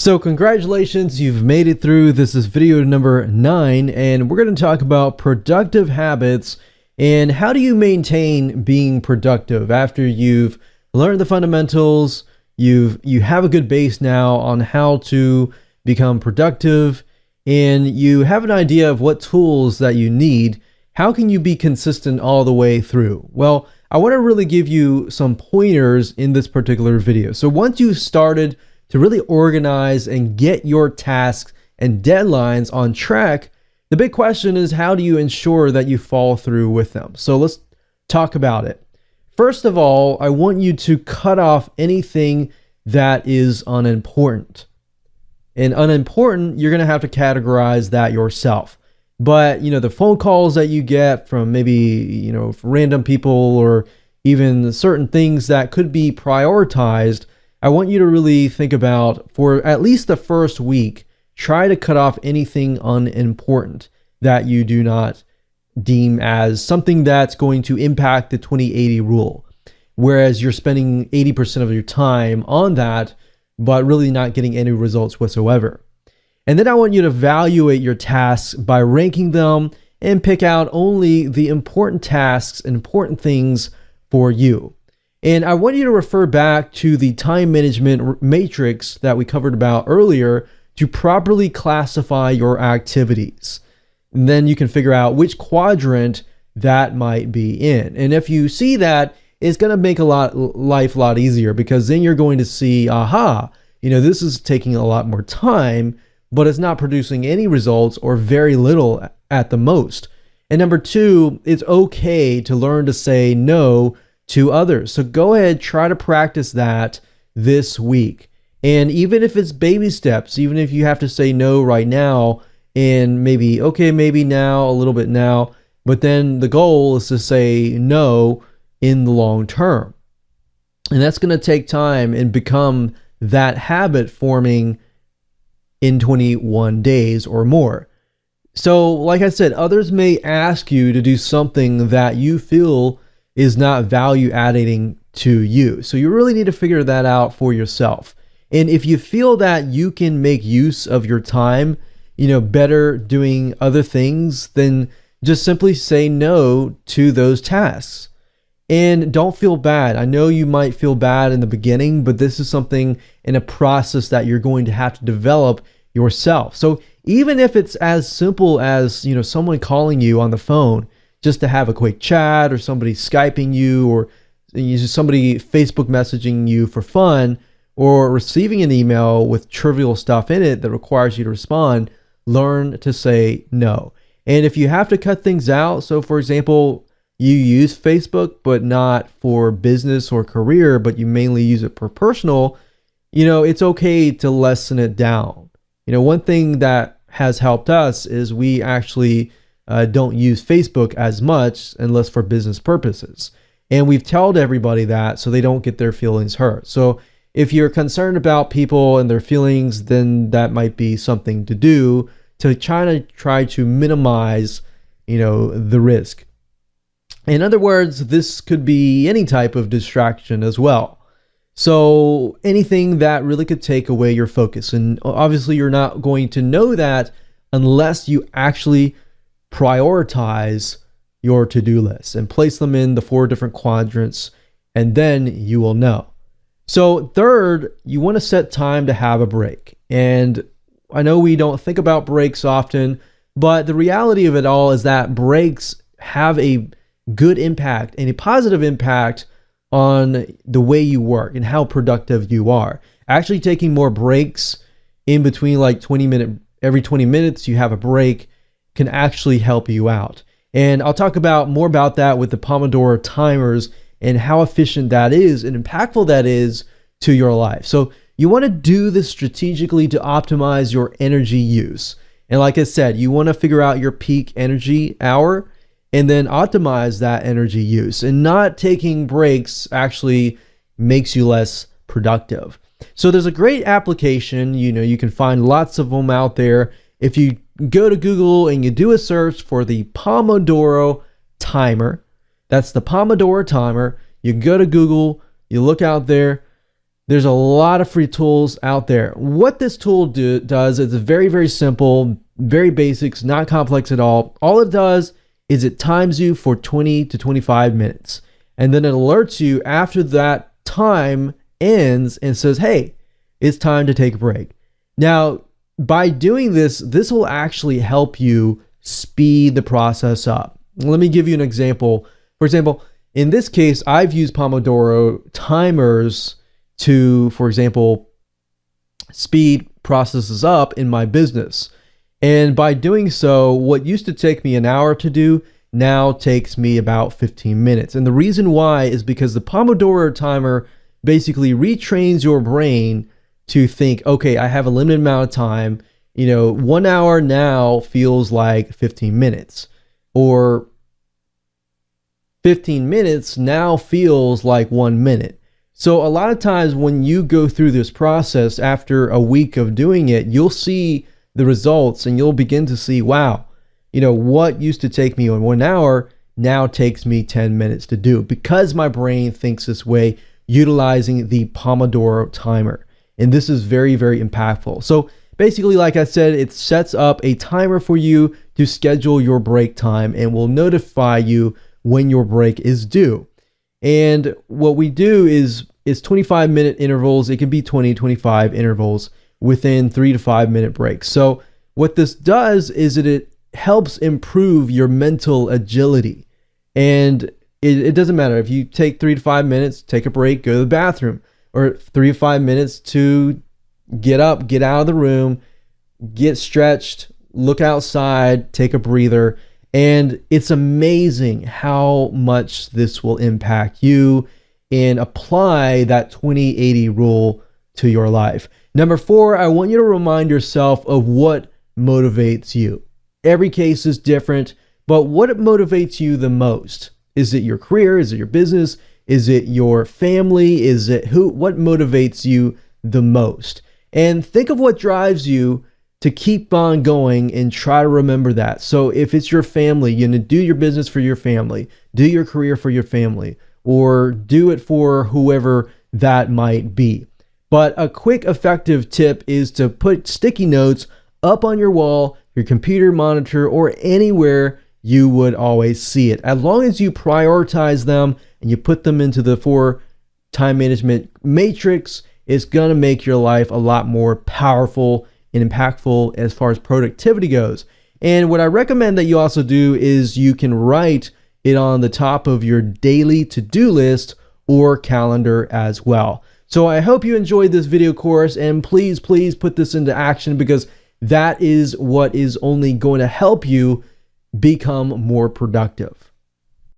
So congratulations, you've made it through. This is video number 9, and we're going to talk about productive habits and how do you maintain being productive after you've learned the fundamentals, you have a good base now on how to become productive, and you have an idea of what tools that you need. How can you be consistent all the way through? Well, I want to really give you some pointers in this particular video. So once you started to really organize and get your tasks and deadlines on track, the big question is, how do you ensure that you follow through with them? So let's talk about it. First of all, I want you to cut off anything that is unimportant. And unimportant, you're going to have to categorize that yourself. But, the phone calls that you get from maybe, random people or even certain things that could be prioritized, I want you to really think about, for at least the first week, try to cut off anything unimportant that you do not deem as something that's going to impact the 20-80 rule. Whereas you're spending 80% of your time on that, but really not getting any results whatsoever. And then I want you to evaluate your tasks by ranking them and pick out only the important tasks and important things for you. And I want you to refer back to the time management matrix that we covered about earlier to properly classify your activities. And then you can figure out which quadrant that might be in. And if you see that, it's going to make life a lot easier, because then you're going to see, aha, this is taking a lot more time, but it's not producing any results or very little at the most. And number 2, it's okay to learn to say no to others. So go ahead, try to practice that this week. And even if it's baby steps, even if you have to say no right now and maybe now, a little bit now, but then the goal is to say no in the long term. And that's going to take time and become that habit forming in 21 days or more. So like I said, others may ask you to do something that you feel is not value adding to you. So you really need to figure that out for yourself. And if you feel that you can make use of your time, better doing other things, then just simply say no to those tasks. And don't feel bad. I know you might feel bad in the beginning, but this is something in a process that you're going to have to develop yourself. So even if it's as simple as, someone calling you on the phone just to have a quick chat, or somebody Skyping you, or somebody Facebook messaging you for fun, or receiving an email with trivial stuff in it that requires you to respond, learn to say no. And if you have to cut things out, so for example, you use Facebook, but not for business or career, but you mainly use it for personal, it's okay to lessen it down. One thing that has helped us is we actually don't use Facebook as much unless for business purposes. And we've told everybody that so they don't get their feelings hurt. So if you're concerned about people and their feelings, then that might be something to do to try to minimize, the risk. In other words, this could be any type of distraction as well. So anything that really could take away your focus. And obviously you're not going to know that unless you actually prioritize your to-do list and place them in the 4 different quadrants, and then you will know. So third, you want to set time to have a break. And I know we don't think about breaks often, but the reality of it all is that breaks have a good impact and a positive impact on the way you work and how productive you are. Actually taking more breaks in between, like every 20 minutes you have a break, can actually help you out. And I'll talk more about that with the Pomodoro timers and how efficient that is and impactful that is to your life. So you want to do this strategically to optimize your energy use. And like I said, you want to figure out your peak energy hour and then optimize that energy use. And not taking breaks actually makes you less productive. So there's a great application, you can find lots of them out there. If you go to Google and you do a search for the Pomodoro timer, that's the Pomodoro timer, you go to Google, you look out there, There's a lot of free tools out there. What this tool does is very, very simple, very basics, not complex at all. All it does is it times you for 20 to 25 minutes. And then it alerts you after that time ends and says, hey, it's time to take a break. Now, by doing this, this will actually help you speed the process up. Let me give you an example. For example, in this case, I've used Pomodoro timers to, for example, speed processes up in my business. And by doing so, what used to take me an hour to do now takes me about 15 minutes. And the reason why is because the Pomodoro timer basically retrains your brain to think, okay, I have a limited amount of time. 1 hour now feels like 15 minutes, or 15 minutes now feels like 1 minute. So a lot of times when you go through this process after a week of doing it, you'll see the results and you'll begin to see, wow, what used to take me 1 hour now takes me 10 minutes to do, because my brain thinks this way, utilizing the Pomodoro timer. And this is very, very impactful. So basically, like I said, it sets up a timer for you to schedule your break time and will notify you when your break is due. And what we do is 25-minute intervals. It can be 20, 25 intervals within 3 to 5 minute breaks. So what this does is it helps improve your mental agility. And it doesn't matter if you take 3 to 5 minutes, take a break, go to the bathroom, or 3 to 5 minutes to get up, get out of the room, get stretched, look outside, take a breather. And it's amazing how much this will impact you and apply that 20-80 rule to your life. Number 4, I want you to remind yourself of what motivates you. Every case is different, but what motivates you the most? Is it your career? Is it your business? Is it your family? Is it what motivates you the most? And think of what drives you to keep on going and try to remember that. So if it's your family, do your business for your family, do your career for your family, or do it for whoever that might be. But a quick, effective tip is to put sticky notes up on your wall, your computer monitor, or anywhere you would always see it. As long as you prioritize them and you put them into the 4 time management matrix, it's going to make your life a lot more powerful and impactful as far as productivity goes. And what I recommend that you also do is you can write it on the top of your daily to-do list or calendar as well. So I hope you enjoyed this video course, and please put this into action, because that is what is only going to help you become more productive.